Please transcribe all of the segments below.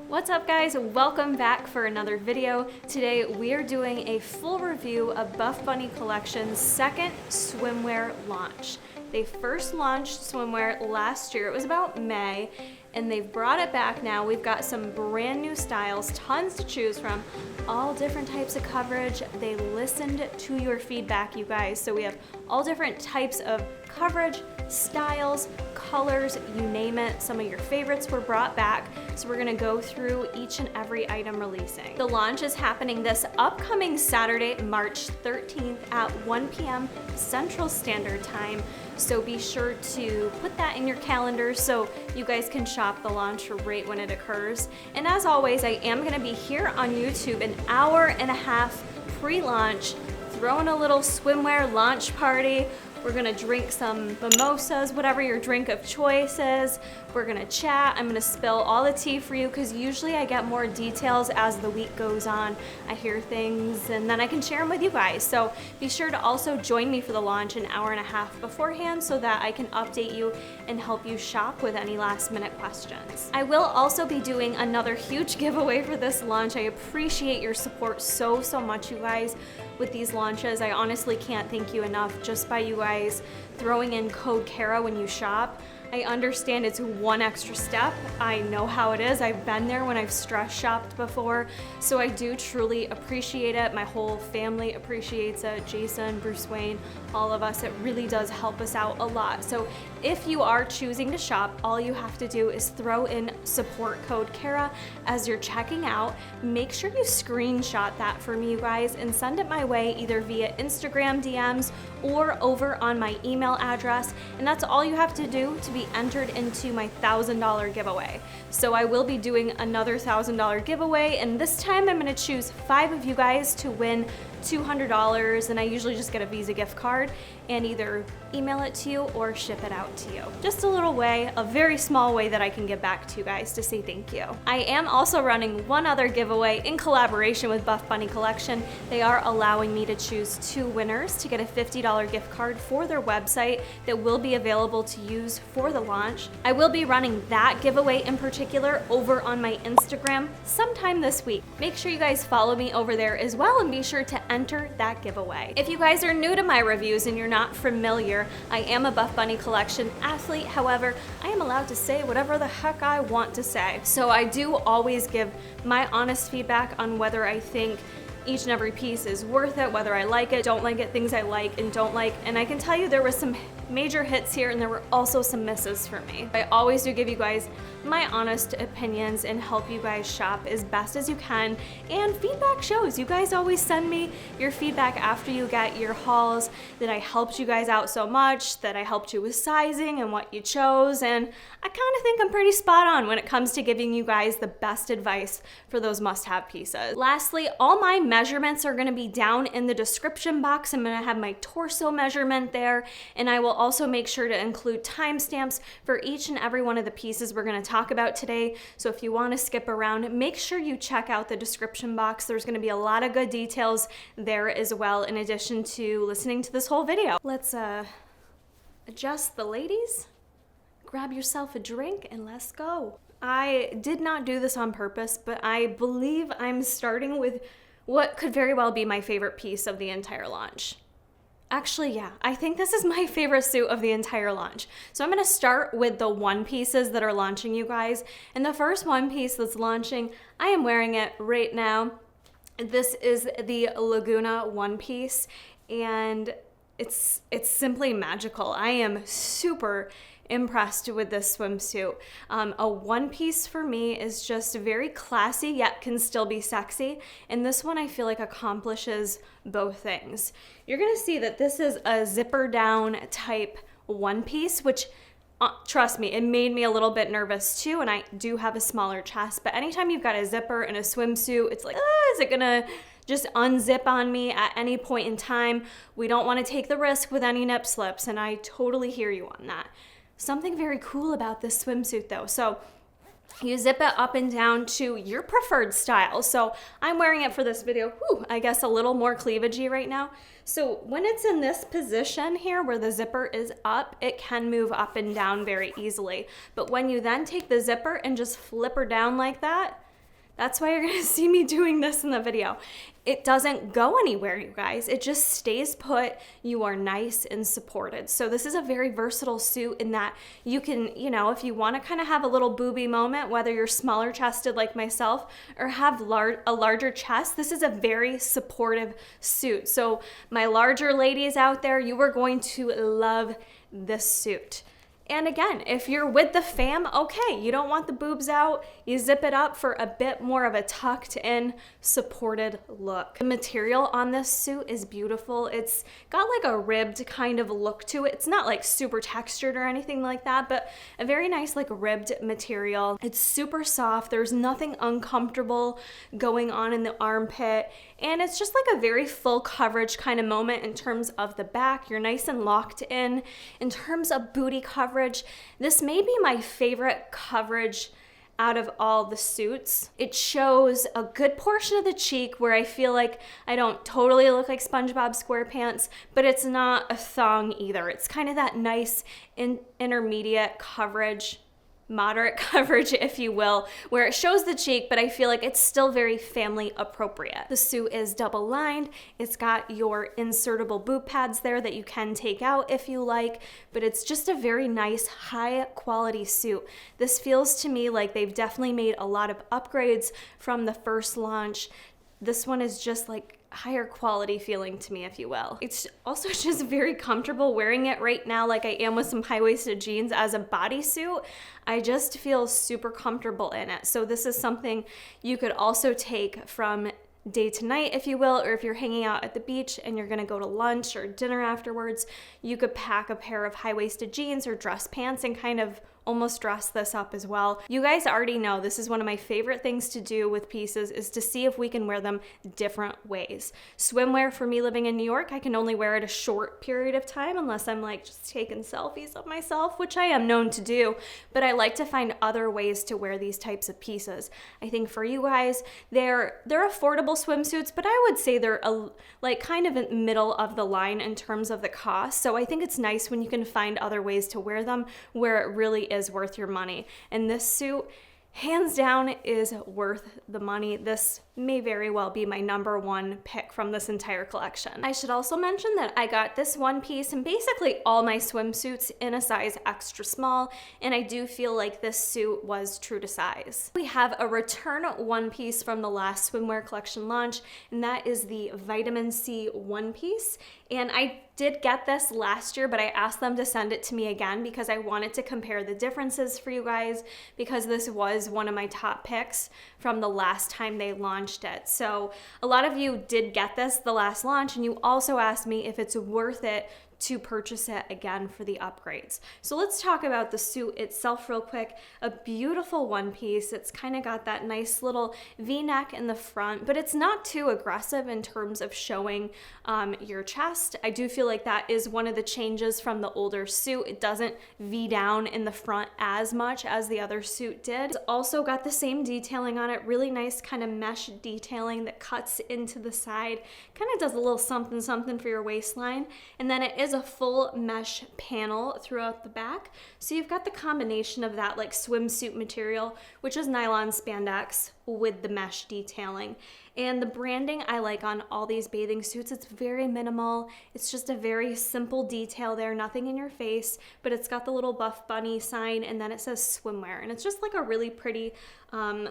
What's up guys, welcome back for another video. Today we are doing a full review of Buffbunny Collection's second swimwear launch. They first launched swimwear last year, it was about May, and they've brought it back now. We've got some brand new styles, tons to choose from, all different types of coverage. They listened to your feedback, you guys, so we have all different types of coverage, styles, colors, you name it. Some of your favorites were brought back, so we're gonna go through each and every item releasing. The launch is happening this upcoming Saturday, March 13th at 1 p.m. Central Standard Time, so be sure to put that in your calendar so you guys can shop the launch right when it occurs. And as always, I am gonna be here on YouTube an hour and a half pre-launch, throwing a little swimwear launch party. We're gonna drink some mimosas, whatever your drink of choice is. We're gonna chat. I'm gonna spill all the tea for you because usually I get more details as the week goes on. I hear things and then I can share them with you guys. So be sure to also join me for the launch an hour and a half beforehand so that I can update you and help you shop with any last minute questions. I will also be doing another huge giveaway for this launch. I appreciate your support so much, you guys, with these launches. I honestly can't thank you enough just by you guys throwing in code Kara when you shop. I understand it's one extra step. I know how it is. I've been there when I've stress shopped before. So I do truly appreciate it. My whole family appreciates it. Jason, Bruce Wayne, all of us. It really does help us out a lot. So if you are choosing to shop, all you have to do is throw in support code Kara as you're checking out. Make sure you screenshot that for me, you guys, and send it my way either via Instagram DMs or over on my email address. And that's all you have to do to be entered into my $1,000 giveaway. So I will be doing another $1,000 giveaway, and this time I'm gonna choose 5 of you guys to win $200, and I usually just get a Visa gift card and either email it to you or ship it out to you. Just a little way, a very small way that I can give back to you guys to say thank you. I am also running one other giveaway in collaboration with Buffbunny Collection. They are allowing me to choose 2 winners to get a $50 gift card for their website that will be available to use for the launch. I will be running that giveaway in particular over on my Instagram sometime this week. Make sure you guys follow me over there as well and be sure to enter that giveaway. If you guys are new to my reviews and you're not familiar, I am a Buffbunny Collection athlete. However, I am allowed to say whatever the heck I want to say. So I do always give my honest feedback on whether I think each and every piece is worth it, whether I like it, don't like it, things I like and don't like. And I can tell you there was some major hits here and there were also some misses for me. I always do give you guys my honest opinions and help you guys shop as best as you can. And feedback shows. You guys always send me your feedback after you get your hauls that I helped you guys out so much, that I helped you with sizing and what you chose. And I kind of think I'm pretty spot on when it comes to giving you guys the best advice for those must-have pieces. Lastly, all my measurements are gonna be down in the description box. I'm gonna have my torso measurement there, and I will also make sure to include timestamps for each and every one of the pieces we're gonna talk about today. So if you wanna skip around, make sure you check out the description box. There's gonna be a lot of good details there as well, in addition to listening to this whole video. Let's adjust the ladies, grab yourself a drink, and let's go. I did not do this on purpose, but I believe I'm starting with what could very well be my favorite piece of the entire launch. Actually, yeah, I think this is my favorite suit of the entire launch. So I'm gonna start with the one pieces that are launching, you guys. And the first one piece that's launching, I am wearing it right now. This is the Laguna One Piece, and it's simply magical. I am super impressed with this swimsuit. A one piece for me is just very classy yet can still be sexy, and this one I feel like accomplishes both things. You're gonna see that this is a zipper down type one piece, which trust me, it made me a little bit nervous too, and I do have a smaller chest, but anytime you've got a zipper in a swimsuit, it's like, is it gonna just unzip on me at any point in time? We don't wanna take the risk with any nip slips, and I totally hear you on that. Something very cool about this swimsuit though. So you zip it up and down to your preferred style. So I'm wearing it for this video, I guess a little more cleavagey right now. So when it's in this position here where the zipper is up, it can move up and down very easily. But when you then take the zipper and just flip her down like that, That's why you're gonna see me doing this in the video. It doesn't go anywhere, you guys. It just stays put. You are nice and supported. So this is a very versatile suit in that you can, you know, if you wanna kind of have a little booby moment, whether you're smaller chested like myself or have a larger chest, this is a very supportive suit. So my larger ladies out there, you are going to love this suit. And again, if you're with the fam, okay, you don't want the boobs out, you zip it up for a bit more of a tucked in, supported look. The material on this suit is beautiful. It's got like a ribbed kind of look to it. It's not like super textured or anything like that, but a very nice like ribbed material. It's super soft. There's nothing uncomfortable going on in the armpit. And it's just like a very full coverage kind of moment in terms of the back. You're nice and locked in. In terms of booty coverage, this may be my favorite coverage out of all the suits. It shows a good portion of the cheek where I feel like I don't totally look like SpongeBob SquarePants, but it's not a thong either. It's kind of that nice intermediate coverage, moderate coverage, if you will, where it shows the cheek, but I feel like it's still very family appropriate. The suit is double lined. It's got your insertable boob pads there that you can take out if you like, but it's just a very nice, high quality suit. This feels to me like they've definitely made a lot of upgrades from the first launch. This one is just like higher quality feeling to me, if you will. It's also just very comfortable wearing it right now, like I am with some high-waisted jeans as a bodysuit. I just feel super comfortable in it. So this is something you could also take from day to night, if you will, or if you're hanging out at the beach and you're gonna go to lunch or dinner afterwards, you could pack a pair of high-waisted jeans or dress pants and kind of almost dress this up as well. You guys already know this is one of my favorite things to do with pieces, is to see if we can wear them different ways. Swimwear, for me living in New York, I can only wear it a short period of time unless I'm like just taking selfies of myself, which I am known to do, but I like to find other ways to wear these types of pieces. I think for you guys, they're affordable swimsuits, but I would say they're like kind of in middle of the line in terms of the cost. So I think it's nice when you can find other ways to wear them where it really is worth your money. And this suit, hands down, is worth the money. This may very well be my #1 pick from this entire collection. I should also mention that I got this one piece and basically all my swimsuits in a size extra small, and I do feel like this suit was true to size. We have a return one piece from the last swimwear collection launch, and that is the Vitamin C one piece. And I did get this last year, but I asked them to send it to me again because I wanted to compare the differences for you guys, because this was one of my top picks from the last time they launched it. So a lot of you did get this the last launch, and you also asked me if it's worth it to purchase it again for the upgrades. So let's talk about the suit itself real quick. A beautiful one piece. It's kind of got that nice little V-neck in the front, but it's not too aggressive in terms of showing your chest. I do feel like that is one of the changes from the older suit. It doesn't V down in the front as much as the other suit did. It's also got the same detailing on it, really nice kind of mesh detailing that cuts into the side, kind of does a little something something for your waistline, and then it is a full mesh panel throughout the back. So you've got the combination of that like swimsuit material, which is nylon spandex with the mesh detailing. And the branding I like on all these bathing suits. It's very minimal. It's just a very simple detail there, nothing in your face, but it's got the little Buffbunny sign, and then it says swimwear. And it's just like a really pretty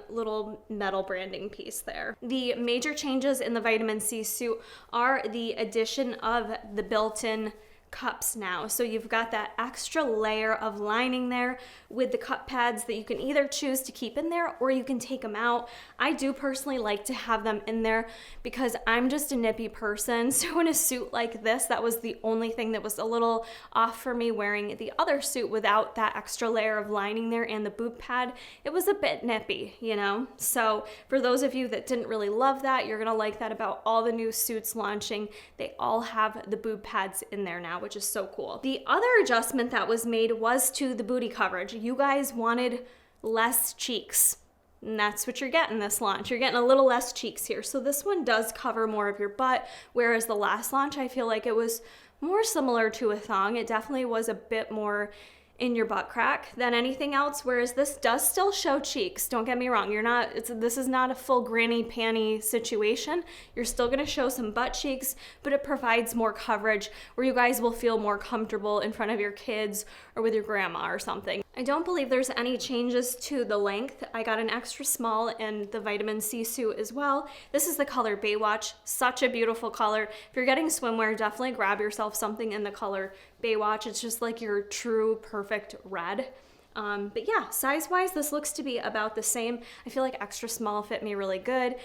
little metal branding piece there. The major changes in the Vitamin C suit are the addition of the built-in cups now. So you've got that extra layer of lining there with the cup pads that you can either choose to keep in there or you can take them out. I do personally like to have them in there because I'm just a nippy person. So in a suit like this, that was the only thing that was a little off for me wearing the other suit without that extra layer of lining there and the boob pad. It was a bit nippy, you know? So for those of you that didn't really love that, you're gonna like that about all the new suits launching. They all have the boob pads in there now, which is so cool. The other adjustment that was made was to the booty coverage. You guys wanted less cheeks, and that's what you're getting this launch. You're getting a little less cheeks here. So this one does cover more of your butt, whereas the last launch, I feel like it was more similar to a thong. It definitely was a bit more in your butt crack than anything else, whereas this does still show cheeks. Don't get me wrong, this is not a full granny panty situation. You're still gonna show some butt cheeks, but it provides more coverage where you guys will feel more comfortable in front of your kids or with your grandma or something. I don't believe there's any changes to the length. I got an extra small in the vitamin C suit as well. This is the color Baywatch, such a beautiful color. If you're getting swimwear, definitely grab yourself something in the color Baywatch. It's just like your true perfect red. But yeah, size-wise, this looks to be about the same. I feel like extra small fit me really good.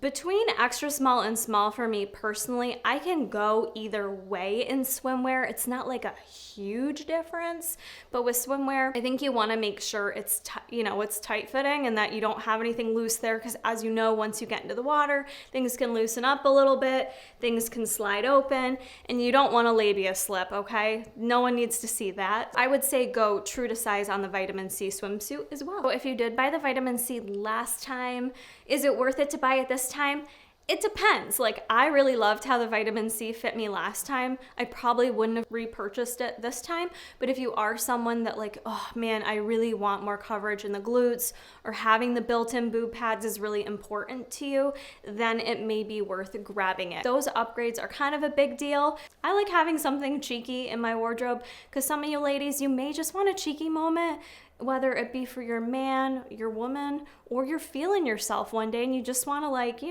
Between extra small and small for me personally, I can go either way in swimwear. It's not like a huge difference, but with swimwear, I think you want to make sure it's it's tight fitting and that you don't have anything loose there, because as you know, once you get into the water, things can loosen up a little bit, things can slide open, and you don't want a labia slip, okay? No one needs to see that. I would say go true to size on the vitamin C swimsuit as well. So if you did buy the vitamin C last time, is it worth it to buy it this time? It depends. Like, I really loved how the vitamin C fit me last time. I probably wouldn't have repurchased it this time, but if you are someone that like, oh man, I really want more coverage in the glutes, or having the built-in boob pads is really important to you, then it may be worth grabbing it. Those upgrades are kind of a big deal. I like having something cheeky in my wardrobe, because some of you ladies, you may just want a cheeky moment, whether it be for your man, your woman, or you're feeling yourself one day and you just want to, like,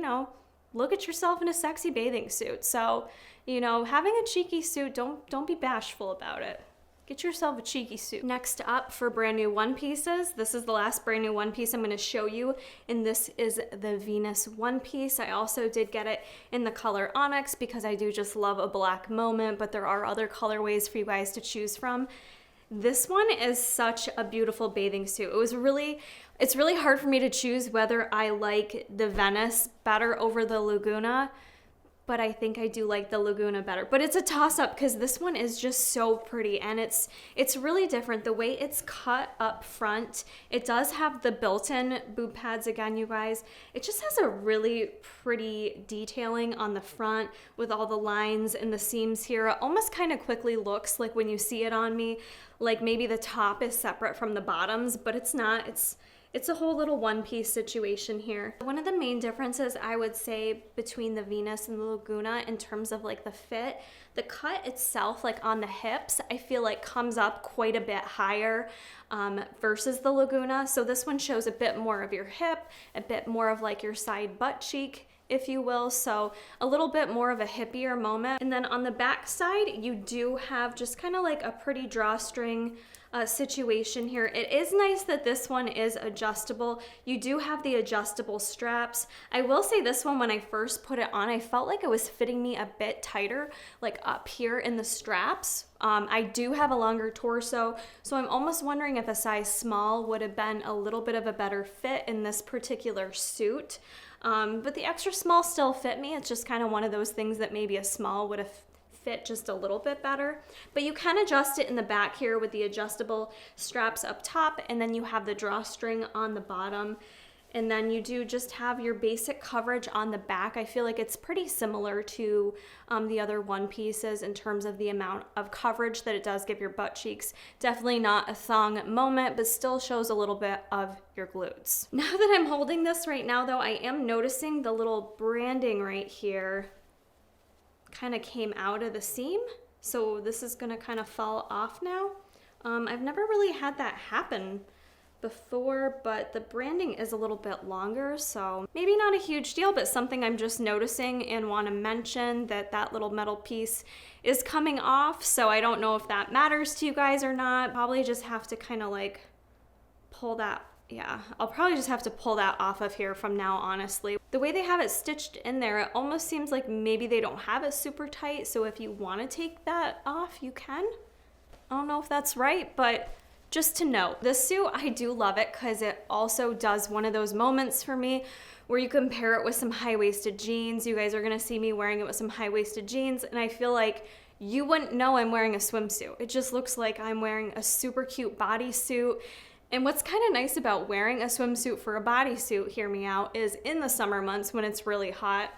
look at yourself in a sexy bathing suit. So, having a cheeky suit, don't be bashful about it. Get yourself a cheeky suit. Next up, for brand new one pieces, this is the last brand new one piece I'm going to show you, and this is the Venus One Piece. I also did get it in the color Onyx because I do just love a black moment, but there are other colorways for you guys to choose from. This one is such a beautiful bathing suit. It's really hard for me to choose whether I like the Venice better over the Laguna, but I think I do like the Laguna better. But it's a toss-up because this one is just so pretty, and it's really different. The way it's cut up front, it does have the built-in boob pads again, you guys. It just has a really pretty detailing on the front with all the lines and the seams here. It almost kind of quickly looks like, when you see it on me, like maybe the top is separate from the bottoms, but it's not. It's a whole little one-piece situation here. One of the main differences I would say between the Venus and the Laguna in terms of like the fit, the cut itself, like on the hips, I feel like comes up quite a bit higher versus the Laguna. So this one shows a bit more of your hip, a bit more of like your side butt cheek, if you will, so a little bit more of a hippier moment. And then on the back side, you do have just kind of like a pretty drawstring situation here. It is nice that this one is adjustable. You do have the adjustable straps. I will say this one, when I first put it on, I felt like it was fitting me a bit tighter, like up here in the straps. I do have a longer torso, so I'm almost wondering if a size small would have been a little bit of a better fit in this particular suit. But the extra small still fit me. It's just kind of one of those things that maybe a small would have fit just a little bit better. But you can adjust it in the back here with the adjustable straps up top, and then you have the drawstring on the bottom. And then you do just have your basic coverage on the back. I feel like it's pretty similar to the other one pieces in terms of the amount of coverage that it does give your butt cheeks. Definitely not a thong moment, but still shows a little bit of your glutes. Now that I'm holding this right now though, I am noticing the little branding right here kind of came out of the seam. So this is gonna kind of fall off now. I've never really had that happen before, but the branding is a little bit longer, so maybe not a huge deal, but something I'm just noticing and want to mention, that little metal piece is coming off. So I don't know if that matters to you guys or not. Probably just have to kind of like pull that. Yeah, I'll probably just have to pull that off of here from now, honestly. The way they have it stitched in there, it almost seems like maybe they don't have it super tight, so if you want to take that off, you can. I don't know if that's right, but just to note, this suit, I do love it because it also does one of those moments for me where you compare it with some high-waisted jeans. You guys are gonna see me wearing it with some high-waisted jeans, and I feel like you wouldn't know I'm wearing a swimsuit. It just looks like I'm wearing a super cute bodysuit. And what's kind of nice about wearing a swimsuit for a bodysuit, hear me out, is in the summer months when it's really hot,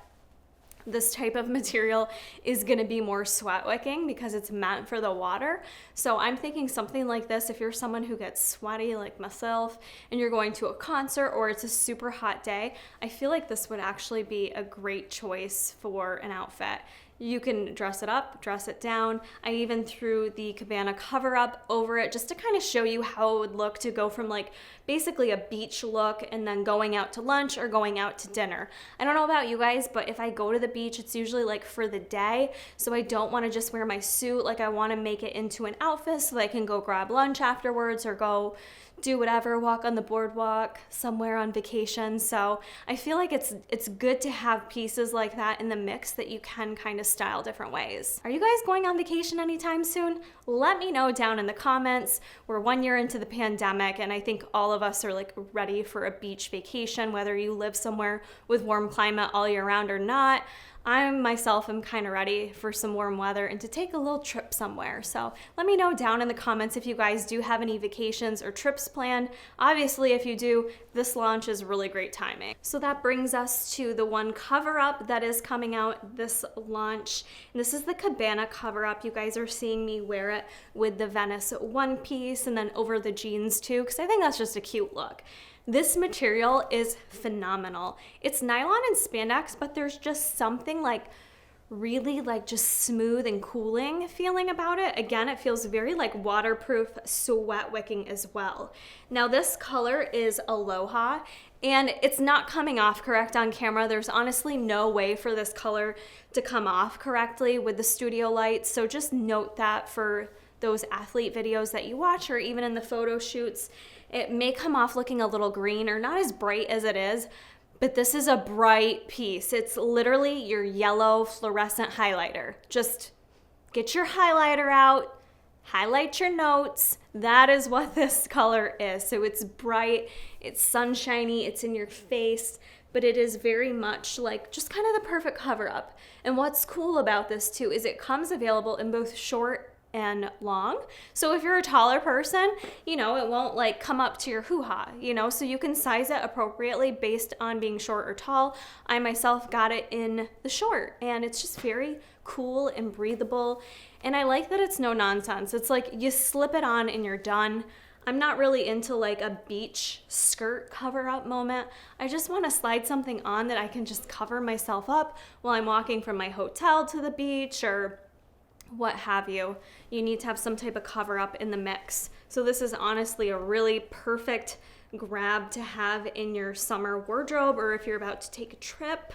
This type of material is gonna be more sweat wicking because it's meant for the water. So I'm thinking something like this, if you're someone who gets sweaty like myself and you're going to a concert or it's a super hot day, I feel like this would actually be a great choice for an outfit. You can dress it up, dress it down. I even threw the Cabana Cover Up over it just to kind of show you how it would look to go from like basically a beach look and then going out to lunch or going out to dinner. I don't know about you guys, but if I go to the beach, it's usually like for the day. So I don't want to just wear my suit. Like I want to make it into an outfit so that I can go grab lunch afterwards or go do whatever, walk on the boardwalk somewhere on vacation. So I feel like it's good to have pieces like that in the mix that you can kind of style different ways. Are you guys going on vacation anytime soon? Let me know down in the comments. We're 1 year into the pandemic and I think all of us are like ready for a beach vacation, whether you live somewhere with warm climate all year round or not. I myself am kind of ready for some warm weather and to take a little trip somewhere. So let me know down in the comments if you guys do have any vacations or trips planned. Obviously, if you do, this launch is really great timing. So that brings us to the one cover up that is coming out this launch. And this is the Cabana Cover Up. You guys are seeing me wear it with the Venice One Piece and then over the jeans too, because I think that's just a cute look. This material is phenomenal. It's nylon and spandex, but there's just something like really like just smooth and cooling feeling about it. Again, it feels very like waterproof, sweat wicking as well. Now this color is Aloha and it's not coming off correct on camera. There's honestly no way for this color to come off correctly with the studio lights. So just note that for those athlete videos that you watch or even in the photo shoots. It may come off looking a little green or not as bright as it is, but this is a bright piece. It's literally your yellow fluorescent highlighter. Just get your highlighter out, highlight your notes. That is what this color is. So it's bright, it's sunshiny, it's in your face, but it is very much like just kind of the perfect cover up. And what's cool about this too is it comes available in both short and long. So if you're a taller person, you know, it won't like come up to your hoo-ha, you know, so you can size it appropriately based on being short or tall. I myself got it in the short and it's just very cool and breathable. And I like that it's no nonsense. It's like you slip it on and you're done. I'm not really into like a beach skirt cover up moment. I just want to slide something on that I can just cover myself up while I'm walking from my hotel to the beach or what have you. You need to have some type of cover up in the mix. So this is honestly a really perfect grab to have in your summer wardrobe, or if you're about to take a trip,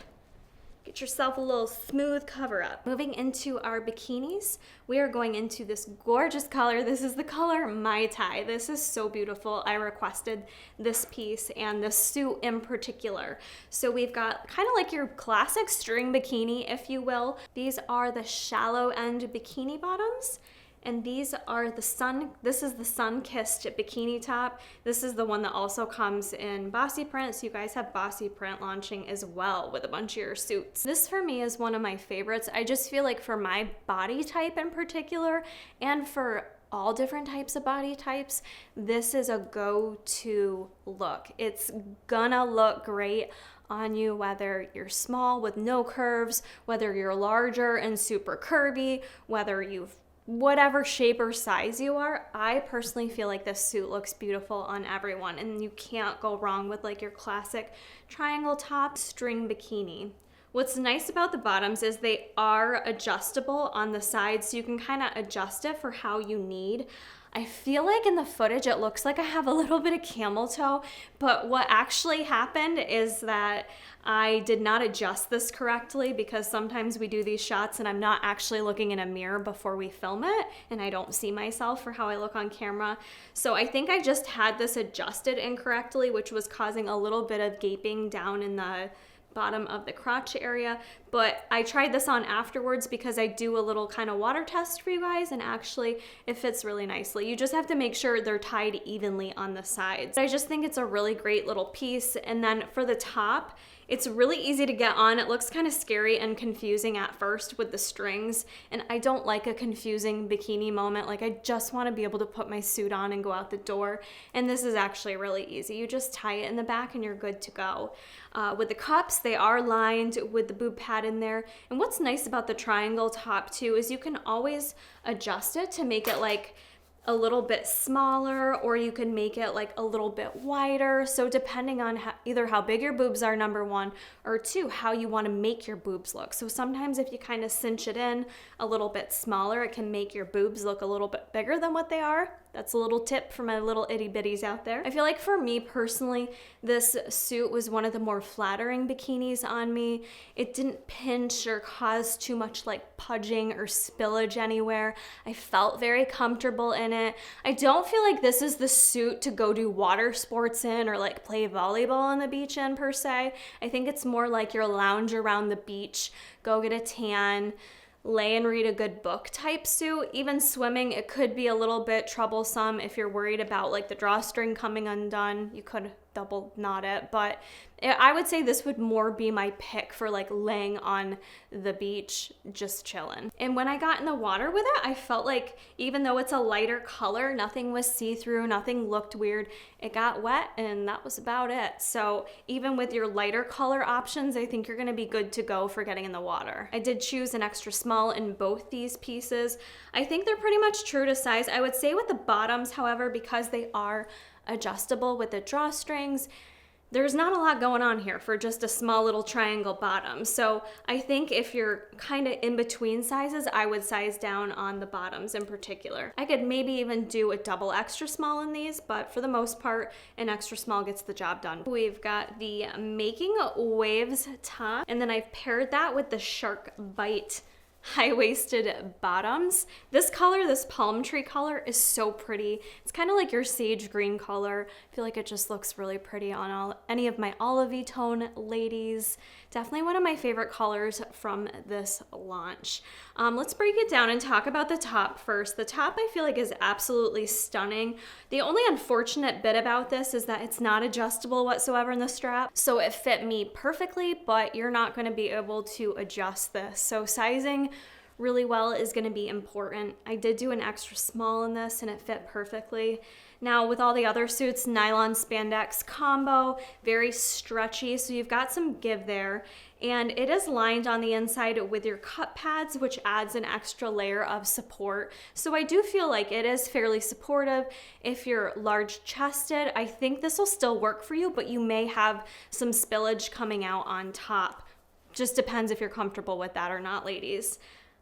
get yourself a little smooth cover up. Moving into our bikinis, we are going into this gorgeous color. This is the color Mai Tai. This is so beautiful. I requested this piece and this suit in particular. So we've got kind of like your classic string bikini, if you will. These are the shallow end bikini bottoms. And these are this is the sun-kissed bikini top. This is the one that also comes in Bossy print, so you guys have Bossy print launching as well with a bunch of your suits. This for me is one of my favorites. I just feel like for my body type in particular, and for all different types of body types, this is a go-to look. It's gonna look great on you, whether you're small with no curves, whether you're larger and super curvy, whether you've whatever shape or size you are. I personally feel like this suit looks beautiful on everyone, and you can't go wrong with like your classic triangle top string bikini. What's nice about the bottoms is they are adjustable on the sides, so you can kind of adjust it for how you need. I feel like in the footage it looks like I have a little bit of camel toe, but what actually happened is that I did not adjust this correctly, because sometimes we do these shots and I'm not actually looking in a mirror before we film it and I don't see myself for how I look on camera. So I think I just had this adjusted incorrectly, which was causing a little bit of gaping down in the bottom of the crotch area, but I tried this on afterwards because I do a little kind of water test for you guys, and actually it fits really nicely. You just have to make sure they're tied evenly on the sides. I just think it's a really great little piece. And then for the top, it's really easy to get on. It looks kind of scary and confusing at first with the strings, and I don't like a confusing bikini moment. Like, I just want to be able to put my suit on and go out the door, and this is actually really easy. You just tie it in the back and you're good to go. With the cups, they are lined with the boob pad add in there. And what's nice about the triangle top too is you can always adjust it to make it like a little bit smaller, or you can make it like a little bit wider. So depending on either how big your boobs are, number one, or two, how you want to make your boobs look. So sometimes if you kind of cinch it in a little bit smaller, it can make your boobs look a little bit bigger than what they are. That's a little tip for my little itty bitties out there. I feel like for me personally, this suit was one of the more flattering bikinis on me. It didn't pinch or cause too much like pudging or spillage anywhere. I felt very comfortable in it. I don't feel like this is the suit to go do water sports in or like play volleyball on the beach in per se. I think it's more like your lounge around the beach, go get a tan, lay and read a good book type suit. Even swimming, it could be a little bit troublesome if you're worried about like the drawstring coming undone. You could double knot it, but I would say this would more be my pick for like laying on the beach, just chilling. And when I got in the water with it, I felt like even though it's a lighter color, nothing was see-through, nothing looked weird. It got wet and that was about it. So even with your lighter color options, I think you're gonna be good to go for getting in the water. I did choose an extra small in both these pieces. I think they're pretty much true to size. I would say with the bottoms, however, because they are adjustable with the drawstrings, there's not a lot going on here for just a small little triangle bottom. So I think if you're kind of in between sizes, I would size down on the bottoms in particular. I could maybe even do a double extra small in these, but for the most part, an extra small gets the job done. We've got the Making Waves top, and then I've paired that with the Shark Bite high-waisted bottoms. This color, this palm tree color, is so pretty. It's kind of like your sage green color. I feel like it just looks really pretty on any of my olivey tone ladies. Definitely one of my favorite colors from this launch. Let's break it down and talk about the top first. The top I feel like is absolutely stunning. The only unfortunate bit about this is that it's not adjustable whatsoever in the strap. So it fit me perfectly, but you're not going to be able to adjust this. So sizing really well is going to be important. I did do an extra small in this and it fit perfectly. Now with all the other suits, nylon spandex combo, very stretchy, so you've got some give there. And it is lined on the inside with your cut pads, which adds an extra layer of support. So I do feel like it is fairly supportive. If you're large chested, I think this will still work for you, but you may have some spillage coming out on top. Just depends if you're comfortable with that or not, ladies.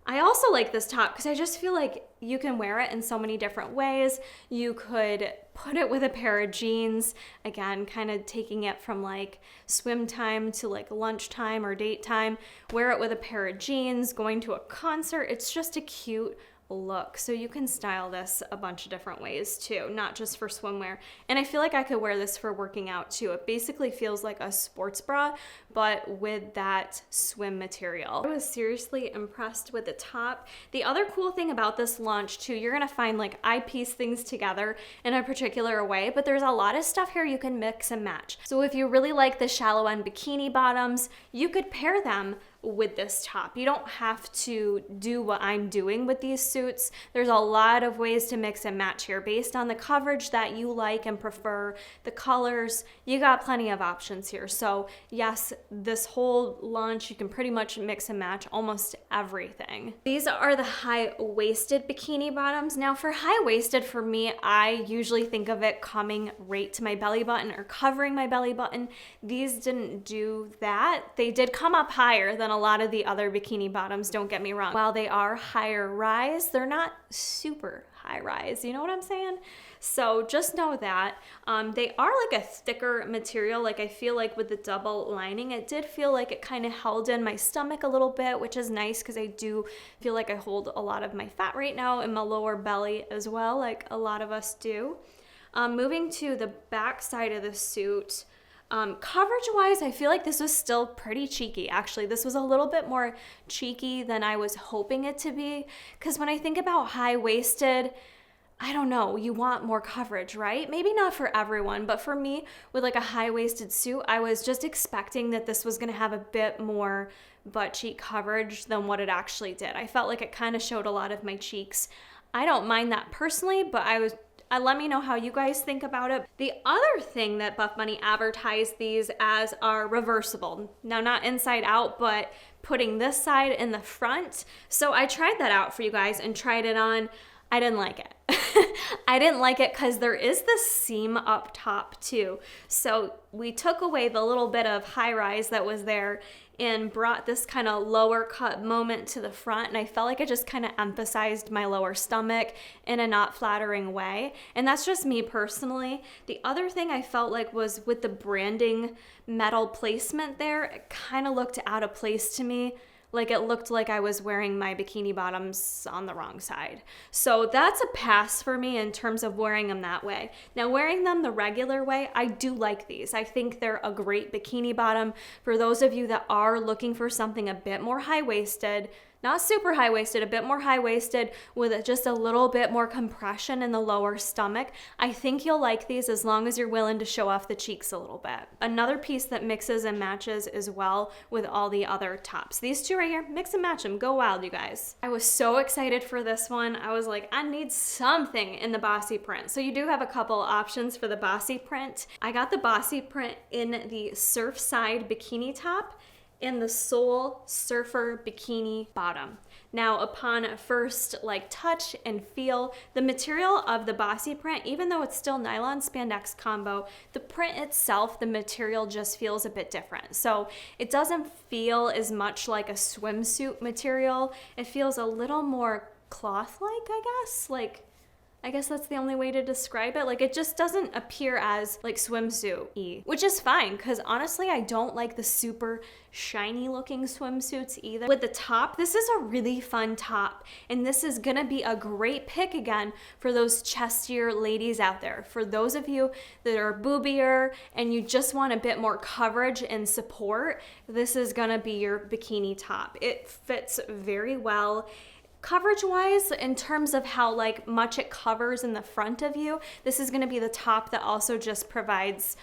I also like this top because I just feel like you can wear it in so many different ways. You could put it with a pair of jeans, again, kind of taking it from like swim time to like lunchtime or date time. Wear it with a pair of jeans, going to a concert. It's just a cute look. So you can style this a bunch of different ways too, not just for swimwear. And I feel like I could wear this for working out too. It basically feels like a sports bra, but with that swim material. I was seriously impressed with the top. The other cool thing about this launch too, you're gonna find like I piece things together in a particular way, but there's a lot of stuff here you can mix and match. So if you really like the shallow end bikini bottoms, you could pair them with this top. You don't have to do what I'm doing with these suits. There's a lot of ways to mix and match here based on the coverage that you like and prefer, the colors. You got plenty of options here. So yes, this whole launch, you can pretty much mix and match almost everything. These are the high-waisted bikini bottoms. Now for high-waisted, for me, I usually think of it coming right to my belly button or covering my belly button. These didn't do that. They did come up higher than a lot of the other bikini bottoms, don't get me wrong. While they are higher rise, they're not super high rise, you know what I'm saying? So just know that. They are like a thicker material. Like I feel like with the double lining, it did feel like it kind of held in my stomach a little bit, which is nice because I do feel like I hold a lot of my fat right now in my lower belly as well, like a lot of us do. Moving to the back side of the suit, coverage wise, I feel like this was still pretty cheeky. Actually, this was a little bit more cheeky than I was hoping it to be. Because when I think about high-waisted, I don't know, you want more coverage, right? Maybe not for everyone, but for me, with like a high-waisted suit, I was just expecting that this was gonna have a bit more butt cheek coverage than what it actually did. I felt like it kind of showed a lot of my cheeks. I don't mind that personally, but Let me know how you guys think about it. The other thing that Buffbunny advertised these as are reversible. Now, not inside out, but putting this side in the front. So I tried that out for you guys and tried it on. I didn't like it. I didn't like it because there is this seam up top too. So we took away the little bit of high rise that was there and brought this kind of lower cut moment to the front, and I felt like it just kind of emphasized my lower stomach in a not flattering way. And that's just me personally. The other thing I felt like was with the branding metal placement there, it kind of looked out of place to me. Like it looked like I was wearing my bikini bottoms on the wrong side. So that's a pass for me in terms of wearing them that way. Now, wearing them the regular way, I do like these. I think they're a great bikini bottom for those of you that are looking for something a bit more high-waisted. Not super high-waisted, a bit more high-waisted with just a little bit more compression in the lower stomach. I think you'll like these as long as you're willing to show off the cheeks a little bit. Another piece that mixes and matches as well with all the other tops. These two right here, mix and match them. Go wild, you guys. I was so excited for this one. I was like, I need something in the Bossy print. So you do have a couple options for the Bossy print. I got the Bossy print in the Surfside bikini top in the Soul Surfer bikini bottom. Now, upon first touch and feel, the material of the Bossy print, even though it's still nylon spandex combo, the print itself, the material just feels a bit different. So it doesn't feel as much like a swimsuit material. It feels a little more cloth-like, I guess. I guess that's the only way to describe it. It just doesn't appear as swimsuit-y, which is fine because honestly, I don't like the super shiny looking swimsuits either. With the top, this is a really fun top, and this is gonna be a great pick again for those chestier ladies out there. For those of you that are boobier and you just want a bit more coverage and support, this is gonna be your bikini top. It fits very well. Coverage wise, in terms of how much it covers in the front of you, this is going to be the top that also just provides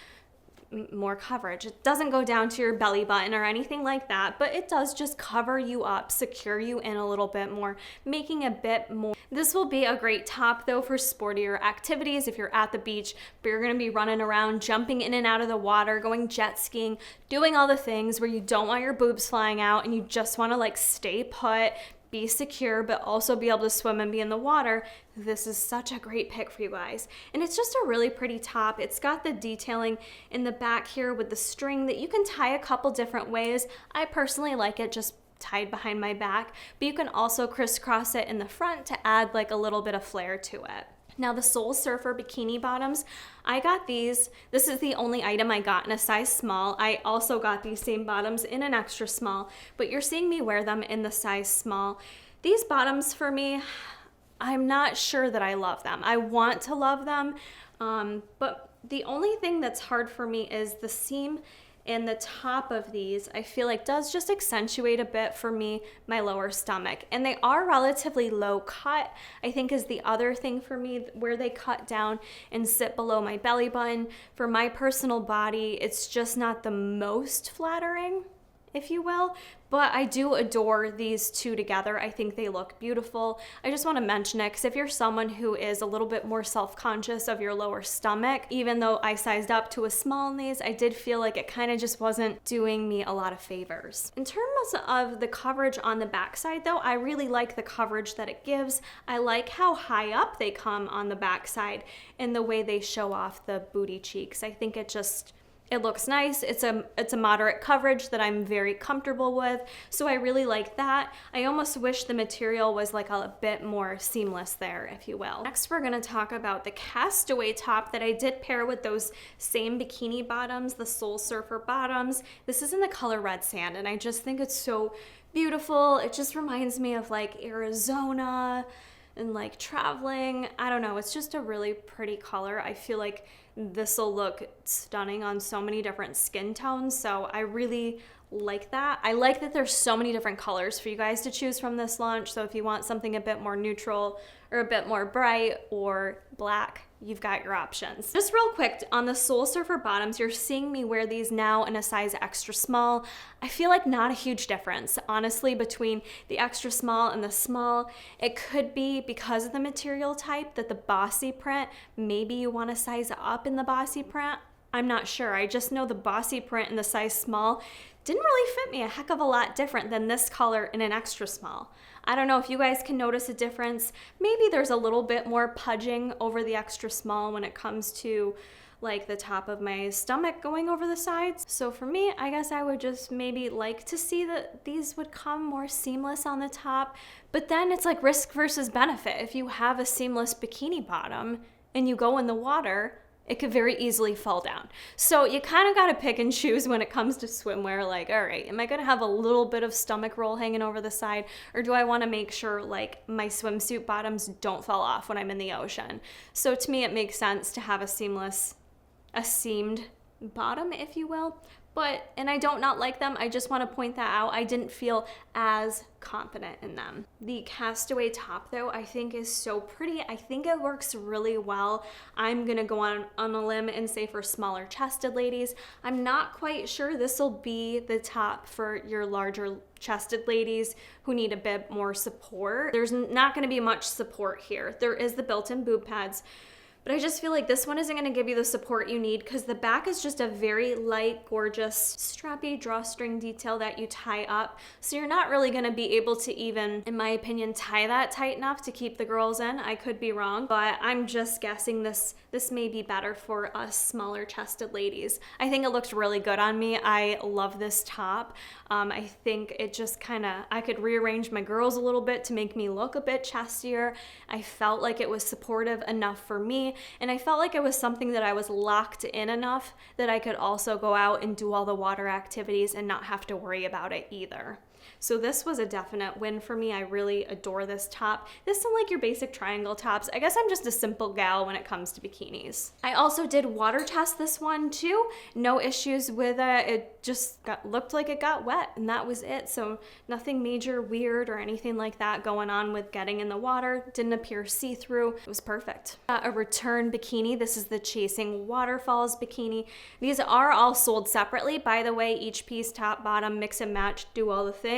more coverage. It doesn't go down to your belly button or anything like that, but it does just cover you up, secure you in a little bit more, making a bit more. This will be a great top though for sportier activities if you're at the beach, but you're going to be running around, jumping in and out of the water, going jet skiing, doing all the things where you don't want your boobs flying out and you just want to stay put, be secure, but also be able to swim and be in the water. This is such a great pick for you guys. And it's just a really pretty top. It's got the detailing in the back here with the string that you can tie a couple different ways. I personally like it just tied behind my back, but you can also crisscross it in the front to add a little bit of flair to it. Now, the Soul Surfer bikini bottoms, I got these. This is the only item I got in a size small. I also got these same bottoms in an extra small, but you're seeing me wear them in the size small. These bottoms for me, I'm not sure that I love them. I want to love them, but the only thing that's hard for me is the seam in the top of these. I feel does just accentuate a bit for me my lower stomach, and they are relatively low cut, I think is the other thing for me, where they cut down and sit below my belly button. For my personal body, it's just not the most flattering, if you will, but I do adore these two together. I think they look beautiful. I just want to mention it because if you're someone who is a little bit more self-conscious of your lower stomach, even though I sized up to a small in these, I did feel like it kind of just wasn't doing me a lot of favors. In terms of the coverage on the backside though, I really like the coverage that it gives. I like how high up they come on the backside and the way they show off the booty cheeks. I think it looks nice. It's a moderate coverage that I'm very comfortable with, so I really like that. I almost wish the material was a bit more seamless there, if you will. Next, we're gonna talk about the Castaway top that I did pair with those same bikini bottoms, the Soul Surfer bottoms. This is in the color Red Sand, and I just think it's so beautiful. It just reminds me of Arizona and traveling. I don't know, it's just a really pretty color. I feel like this will look stunning on so many different skin tones. So I really like that. I like that there's so many different colors for you guys to choose from this launch. So if you want something a bit more neutral or a bit more bright or black, you've got your options. Just real quick, on the Soul Surfer bottoms, you're seeing me wear these now in a size extra small. I feel like not a huge difference, honestly, between the extra small and the small. It could be because of the material type that the Bossy print, maybe you want to size up in the Bossy print. I'm not sure. I just know the Bossy print in the size small didn't really fit me a heck of a lot different than this color in an extra small. I don't know if you guys can notice a difference. Maybe there's a little bit more pudging over the extra small when it comes to like the top of my stomach going over the sides. So for me, I guess I would just maybe like to see that these would come more seamless on the top, but then it's like risk versus benefit. If you have a seamless bikini bottom and you go in the water, it could very easily fall down. So you kind of got to pick and choose when it comes to swimwear. Like, all right, am I going to have a little bit of stomach roll hanging over the side? Or do I want to make sure like my swimsuit bottoms don't fall off when I'm in the ocean? So to me, it makes sense to have a seamed bottom, if you will. And I don't not like them. I just want to point that out. I didn't feel as confident in them. The Castaway top though, I think is so pretty. I think it works really well. I'm gonna go on a limb and say for smaller chested ladies. I'm not quite sure this will be the top for your larger chested ladies who need a bit more support. There's not gonna be much support here. There is the built-in boob pads, but I just feel like this one isn't going to give you the support you need because the back is just a very light, gorgeous, strappy drawstring detail that you tie up. So you're not really going to be able to even, in my opinion, tie that tight enough to keep the girls in. I could be wrong, but I'm just guessing this may be better for us smaller chested ladies. I think it looks really good on me. I love this top. I think it just I could rearrange my girls a little bit to make me look a bit chestier. I felt like it was supportive enough for me, and I felt like it was something that I was locked in enough that I could also go out and do all the water activities and not have to worry about it either. So this was a definite win for me. I really adore this top. This isn't like your basic triangle tops. I guess I'm just a simple gal when it comes to bikinis. I also did water test this one too. No issues with it. It just looked like it got wet and that was it. So nothing major weird or anything like that going on with getting in the water. Didn't appear see-through. It was perfect. A return bikini. This is the Chasing Waterfalls bikini. These are all sold separately. By the way, each piece, top, bottom, mix and match, do all the things.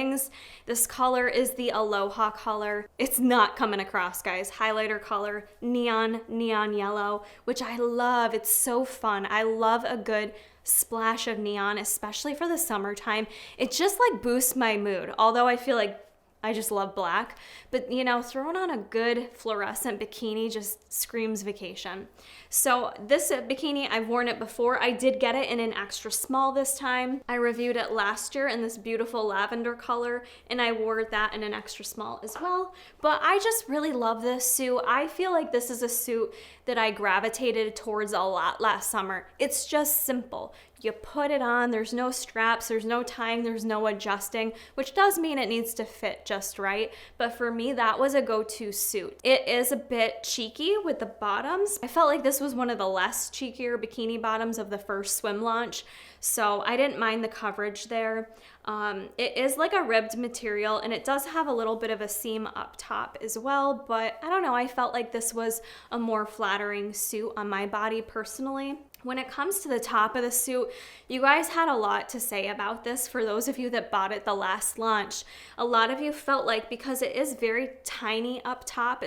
This color is the Aloha color. It's not coming across, guys. Highlighter color, neon yellow, which I love. It's so fun. I love a good splash of neon, especially for the summertime. It just like boosts my mood. Although I feel like I just love black, but you know, throwing on a good fluorescent bikini just screams vacation. So this bikini, I've worn it before. I did get it in an extra small this time. I reviewed it last year in this beautiful lavender color, and I wore that in an extra small as well. But I just really love this suit. I feel like this is a suit that I gravitated towards a lot last summer. It's just simple. You put it on, there's no straps, there's no tying, there's no adjusting, which does mean it needs to fit just right. But for me, that was a go-to suit. It is a bit cheeky with the bottoms. I felt like this was one of the less cheekier bikini bottoms of the first swim launch, so I didn't mind the coverage there. It is like a ribbed material, and it does have a little bit of a seam up top as well, but I don't know, I felt like this was a more flattering suit on my body personally. When it comes to the top of the suit, you guys had a lot to say about this. For those of you that bought it the last launch, a lot of you felt like because it is very tiny up top,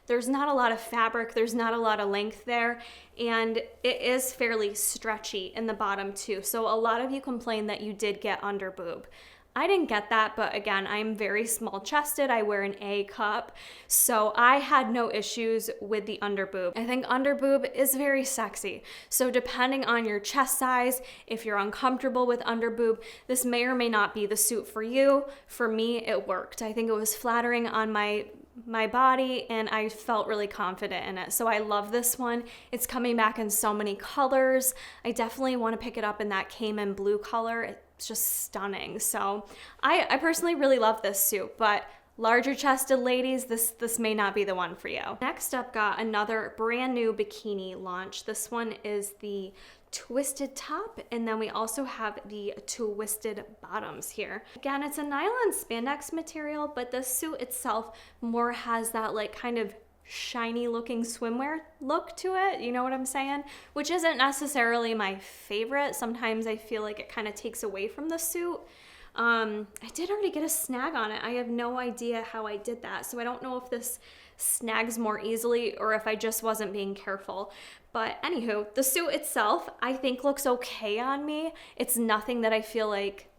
there's not a lot of fabric, there's not a lot of length there, and it is fairly stretchy in the bottom too. So a lot of you complained that you did get under boob. I didn't get that, but again, I'm very small chested. I wear an A cup, so I had no issues with the underboob. I think underboob is very sexy. So depending on your chest size, if you're uncomfortable with underboob, this may or may not be the suit for you. For me, it worked. I think it was flattering on my body, and I felt really confident in it. So I love this one. It's coming back in so many colors. I definitely want to pick it up in that Cayman blue color. It's just stunning. So I personally really love this suit, but larger chested ladies, this may not be the one for you. Next up, got another brand new bikini launch. This one is the twisted top, and then we also have the twisted bottoms here. Again, it's a nylon spandex material, but the suit itself more has that like kind of shiny looking swimwear look to it, you know what I'm saying? Which isn't necessarily my favorite. Sometimes I feel like it kind of takes away from the suit. I did already get a snag on it. I have no idea how I did that, so I don't know if this snags more easily or if I just wasn't being careful. But anywho, the suit itself I think looks okay on me. It's nothing that I feel like,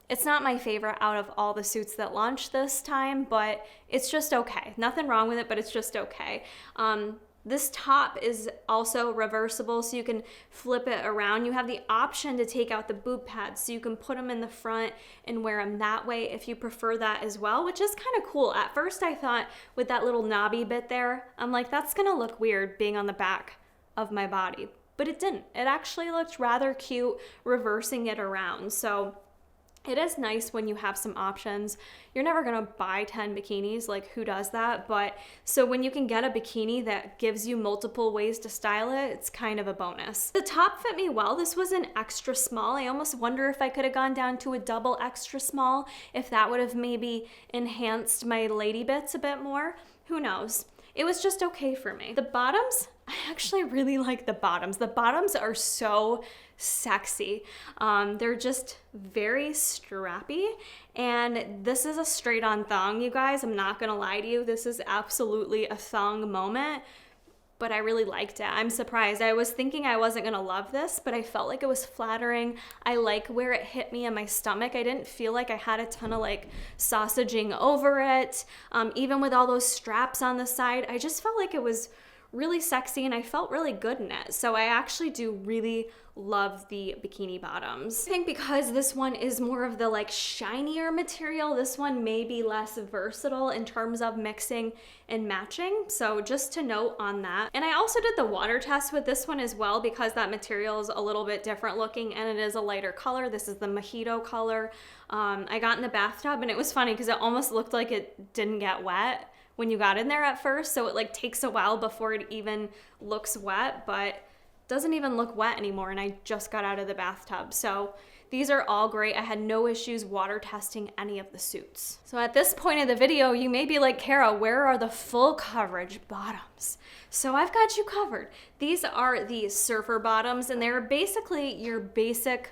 it's not my favorite out of all the suits that launched this time, but it's just okay. Nothing wrong with it, but it's just okay. This top is also reversible, so you can flip it around. You have the option to take out the boob pads, so you can put them in the front and wear them that way if you prefer that as well, which is kind of cool. At first I thought with that little knobby bit there, I'm like, that's gonna look weird being on the back of my body, but it didn't. It actually looked rather cute reversing it around. So it is nice when you have some options. You're never gonna buy 10 bikinis, like who does that? But so when you can get a bikini that gives you multiple ways to style it, it's kind of a bonus. The top fit me well. This was an extra small. I almost wonder if I could have gone down to a double extra small, if that would have maybe enhanced my lady bits a bit more. Who knows? It was just okay for me. The bottoms, I actually really like the bottoms. The bottoms are so sexy. They're just very strappy, and this is a straight on thong, you guys. I'm not gonna lie to you. This is absolutely a thong moment, but I really liked it. I'm surprised. I was thinking I wasn't gonna love this, but I felt like it was flattering. I like where it hit me in my stomach. I didn't feel like I had a ton of like sausaging over it. Even with all those straps on the side, I just felt like it was really sexy and I felt really good in it. So I actually do really love the bikini bottoms. I think because this one is more of the like shinier material, this one may be less versatile in terms of mixing and matching. So just to note on that. And I also did the water test with this one as well, because that material is a little bit different looking and it is a lighter color. This is the mojito color. I got in the bathtub and it was funny because it almost looked like it didn't get wet when you got in there at first. So it like takes a while before it even looks wet, but doesn't even look wet anymore, and I just got out of the bathtub. So these are all great. I had no issues water testing any of the suits. So at this point of the video, you may be like, Kara, where are the full coverage bottoms? So I've got you covered. These are the surfer bottoms, and they're basically your basic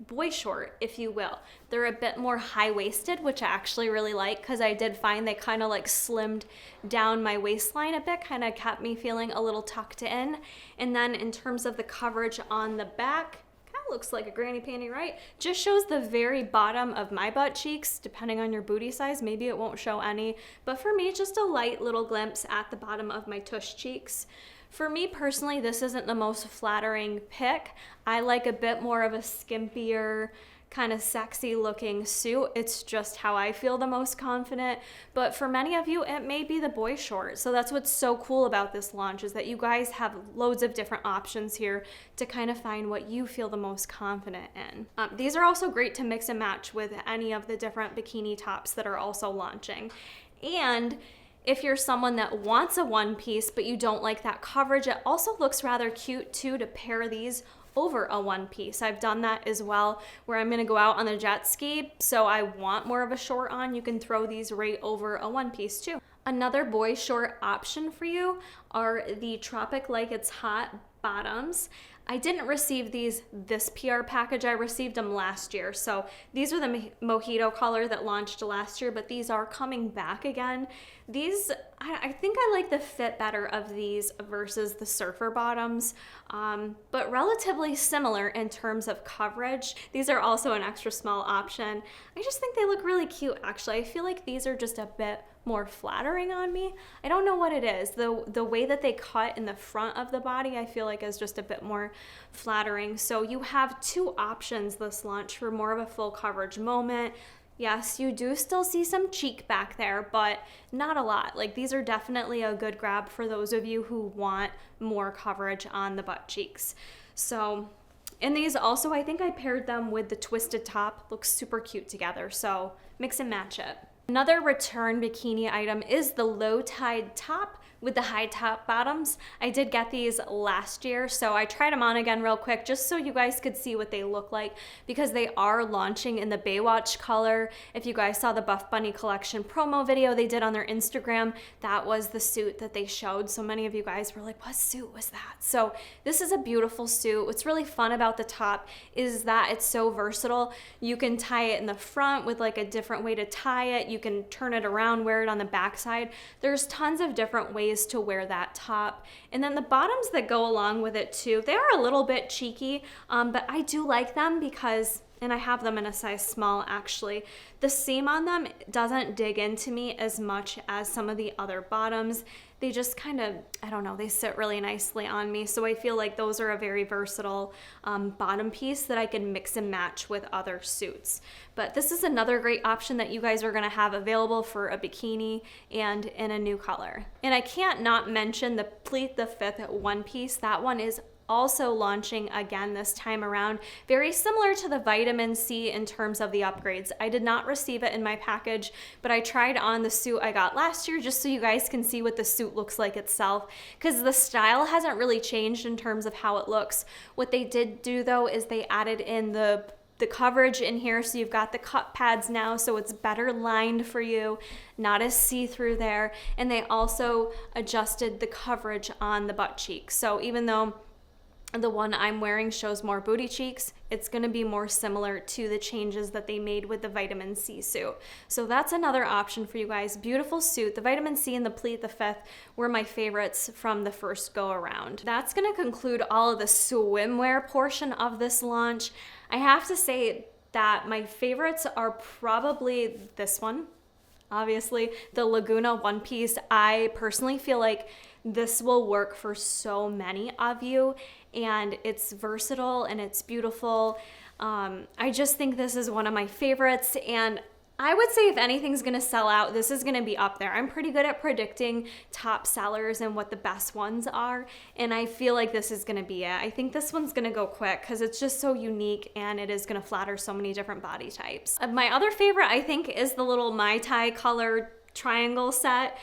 boy short, if you will. They're a bit more high-waisted, which I actually really like, because I did find they kind of like slimmed down my waistline a bit, kind of kept me feeling a little tucked in. And then in terms of the coverage on the back, kind of looks like a granny panty, right? Just shows the very bottom of my butt cheeks. Depending on your booty size, maybe it won't show any, but for me, just a light little glimpse at the bottom of my tush cheeks. For me personally, this isn't the most flattering pick. I like a bit more of a skimpier, kind of sexy looking suit. It's just how I feel the most confident. But for many of you, it may be the boy short. So that's what's so cool about this launch, is that you guys have loads of different options here to kind of find what you feel the most confident in. These are also great to mix and match with any of the different bikini tops that are also launching. And if you're someone that wants a one piece, but you don't like that coverage, it also looks rather cute too to pair these over a one piece. I've done that as well, where I'm gonna go out on the jet ski, so I want more of a short on. You can throw these right over a one piece too. Another boy short option for you are the Tropic Like It's Hot bottoms. I didn't receive this PR package. I received them last year. So these are the mojito color that launched last year, but these are coming back again. These, I think I like the fit better of these versus the surfer bottoms, but relatively similar in terms of coverage. These are also an extra small option. I just think they look really cute, actually. I feel like these are just a bit more flattering on me. I don't know what it is. The way that they cut in the front of the body, I feel like is just a bit more flattering. So you have two options this launch for more of a full coverage moment. Yes, you do still see some cheek back there, but not a lot. Like, these are definitely a good grab for those of you who want more coverage on the butt cheeks. So, and these also, I think I paired them with the twisted top. Looks super cute together, so mix and match it. Another return bikini item is the Lowtide top with the high top bottoms. I did get these last year, so I tried them on again real quick just so you guys could see what they look like, because they are launching in the Baywatch color. If you guys saw the Buffbunny collection promo video they did on their Instagram, that was the suit that they showed. So many of you guys were like, what suit was that? So this is a beautiful suit. What's really fun about the top is that it's so versatile. You can tie it in the front with like a different way to tie it. You can turn it around, wear it on the back side. There's tons of different ways to wear that top. And then the bottoms that go along with it too, they are a little bit cheeky, but I do like them because, and I have them in a size small actually, the seam on them doesn't dig into me as much as some of the other bottoms. They just kind of, I don't know, they sit really nicely on me. So I feel like those are a very versatile bottom piece that I can mix and match with other suits. But this is another great option that you guys are gonna have available for a bikini and in a new color. And I can't not mention the Pleat the 5th one piece. That one is also launching again this time around, very similar to the vitamin C in terms of the upgrades. I did not receive it in my package, but I tried on the suit I got last year just so you guys can see what the suit looks like itself, because the style hasn't really changed in terms of how it looks. What they did do though is they added in the coverage in here, so you've got the cup pads now, so it's better lined for you, not as see-through there. And they also adjusted the coverage on the butt cheeks. So even though the one I'm wearing shows more booty cheeks, it's gonna be more similar to the changes that they made with the vitamin C suit. So that's another option for you guys. Beautiful suit. The vitamin C and the Pleat the 5th were my favorites from the first go around. That's gonna conclude all of the swimwear portion of this launch. I have to say that my favorites are probably this one, obviously, the Laguna One Piece. I personally feel like this will work for so many of you, and it's versatile and it's beautiful. I just think this is one of my favorites, and I would say if anything's gonna sell out, this is gonna be up there. I'm pretty good at predicting top sellers and what the best ones are, and I feel like this is gonna be it. I think this one's gonna go quick because it's just so unique and it is gonna flatter so many different body types. My other favorite, I think, is the little Mai Tai colored triangle set.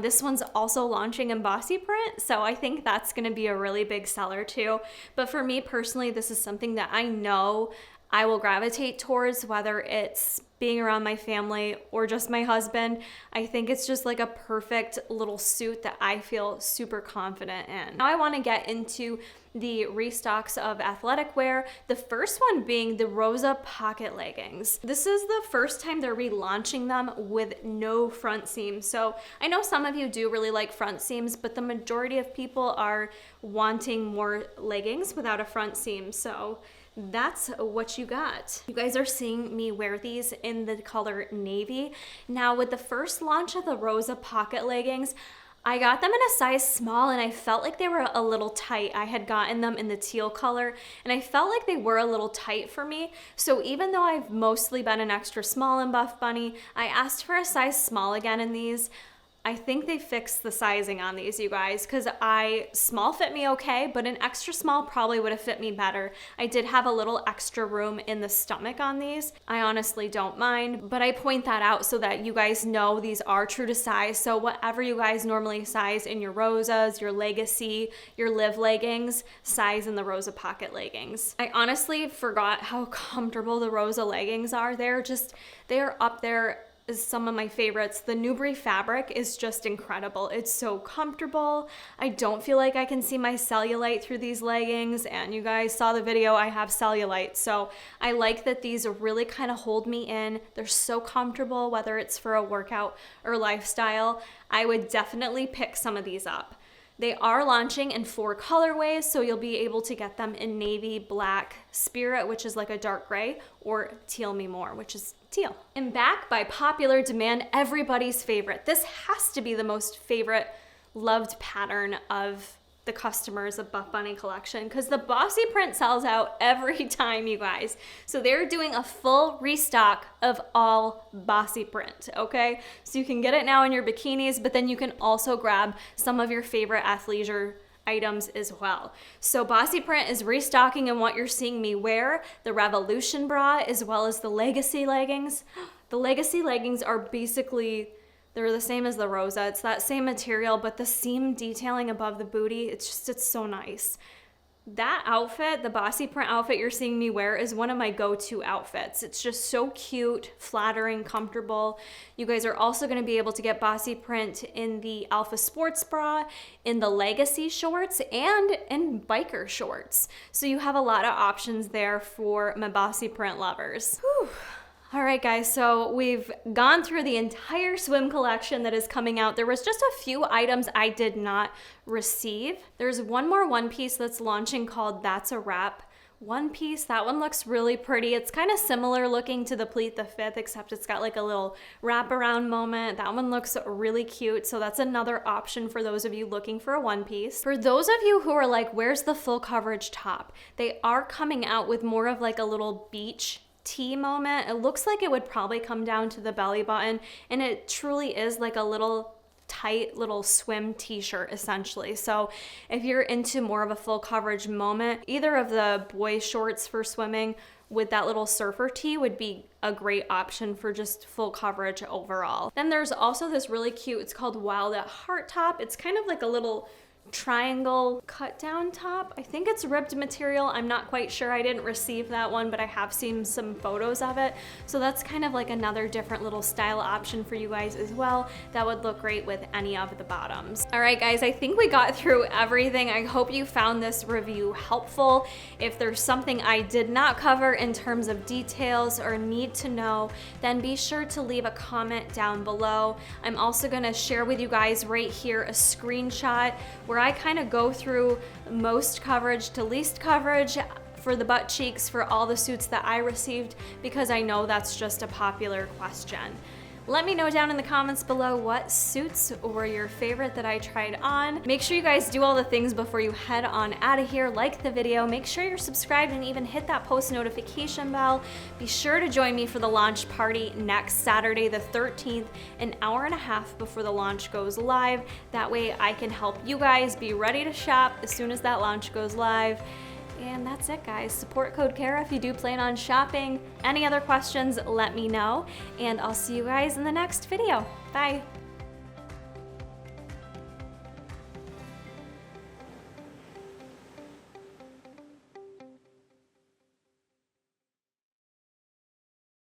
This one's also launching in Bossy print, so I think that's gonna be a really big seller too. But for me personally, this is something that I know I will gravitate towards, whether it's being around my family or just my husband. I think it's just like a perfect little suit that I feel super confident in. Now I want to get into the restocks of athletic wear, the first one being the Rosa pocket leggings. This is the first time they're relaunching them with no front seams. So I know some of you do really like front seams, but the majority of people are wanting more leggings without a front seam. So that's what you got. You guys are seeing me wear these in the color navy. Now with the first launch of the Rosa pocket leggings, I got them in a size small and I felt like they were a little tight. I had gotten them in the teal color and I felt like they were a little tight for me. So even though I've mostly been an extra small in Buffbunny, I asked for a size small again in these. I think they fixed the sizing on these, you guys, because small fit me okay, but an extra small probably would have fit me better. I did have a little extra room in the stomach on these. I honestly don't mind, but I point that out so that you guys know these are true to size. So whatever you guys normally size in your Rosas, your Legacy, your Live leggings, size in the Rosa pocket leggings. I honestly forgot how comfortable the Rosa leggings are. They're up there is some of my favorites. The Newbury fabric is just incredible. It's so comfortable. I don't feel like I can see my cellulite through these leggings, and you guys saw the video, I have cellulite. So I like that these really kind of hold me in. They're so comfortable, whether it's for a workout or lifestyle. I would definitely pick some of these up. They are launching in 4 colorways, so you'll be able to get them in navy, black, spirit, which is like a dark gray, or teal me more, which is teal. And back by popular demand, everybody's favorite. This has to be the most favorite loved pattern of the customers of Buffbunny collection, because the Bossy print sells out every time, you guys. So they're doing a full restock of all Bossy print, okay? So you can get it now in your bikinis, but then you can also grab some of your favorite athleisure items as well. So Bossy print is restocking in what you're seeing me wear, the Revolution bra, as well as the Legacy leggings. The Legacy leggings are basically, they're the same as the Rosa. It's that same material, but the seam detailing above the booty, it's so nice. That outfit, the Bossy print outfit you're seeing me wear, is one of my go-to outfits. It's just so cute, flattering, comfortable. You guys are also going to be able to get Bossy print in the Alpha Sports Bra, in the Legacy shorts, and in biker shorts. So you have a lot of options there for my Bossy print lovers. Whew. All right, guys, so we've gone through the entire swim collection that is coming out. There was just a few items I did not receive. There's one more one piece that's launching called That's a Wrap one piece. That one looks really pretty. It's kind of similar looking to the Pleat the 5th, except it's got like a little wraparound moment. That one looks really cute. So that's another option for those of you looking for a one piece. For those of you who are like, where's the full coverage top? They are coming out with more of like a little beach tee moment. It looks like it would probably come down to the belly button, and it truly is like a little tight little swim t-shirt essentially. So if you're into more of a full coverage moment, either of the boy shorts for swimming with that little surfer tee would be a great option for just full coverage overall. Then there's also this really cute, it's called Wild at Heart top. It's kind of like a little triangle cut down top. I think it's ribbed material. I'm not quite sure. I didn't receive that one, but I have seen some photos of it. So that's kind of like another different little style option for you guys as well. That would look great with any of the bottoms. All right, guys, I think we got through everything. I hope you found this review helpful. If there's something I did not cover in terms of details or need to know, then be sure to leave a comment down below. I'm also gonna share with you guys right here a screenshot where I kind of go through most coverage to least coverage for the butt cheeks for all the suits that I received, because I know that's just a popular question. Let me know down in the comments below what suits were your favorite that I tried on. Make sure you guys do all the things before you head on out of here. Like the video, make sure you're subscribed, and even hit that post notification bell. Be sure to join me for the launch party next Saturday the 13th, an hour and a half before the launch goes live. That way I can help you guys be ready to shop as soon as that launch goes live. And that's it, guys. Support code Kara if you do plan on shopping. Any other questions, let me know. And I'll see you guys in the next video. Bye.